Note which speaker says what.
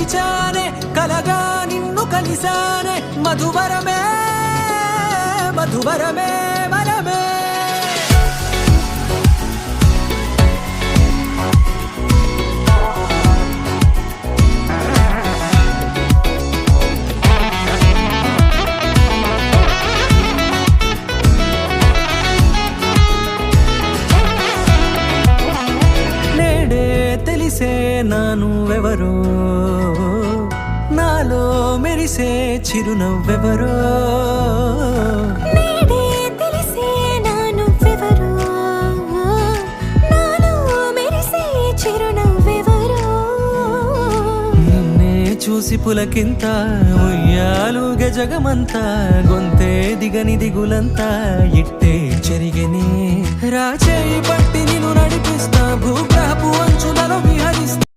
Speaker 1: మరిచానే కలగా నిన్ను కలిసానే మధువరమే మధువరమే వరమే తెలిసే నానువెవరో నాలో మెరిసే చిరునవ్వెవరో
Speaker 2: నేడే తెలిసే నానువెవరో నాలో మెరిసే చిరునవ్వెవరో
Speaker 1: నిన్నే చూసి పులకింత ఉయ్యాలుగ జగమంతా గొంతే దిగని దిగులంతా ఇట్టే చెరిగని రాచేయి పట్టి నిన్ను నడిపిస్తా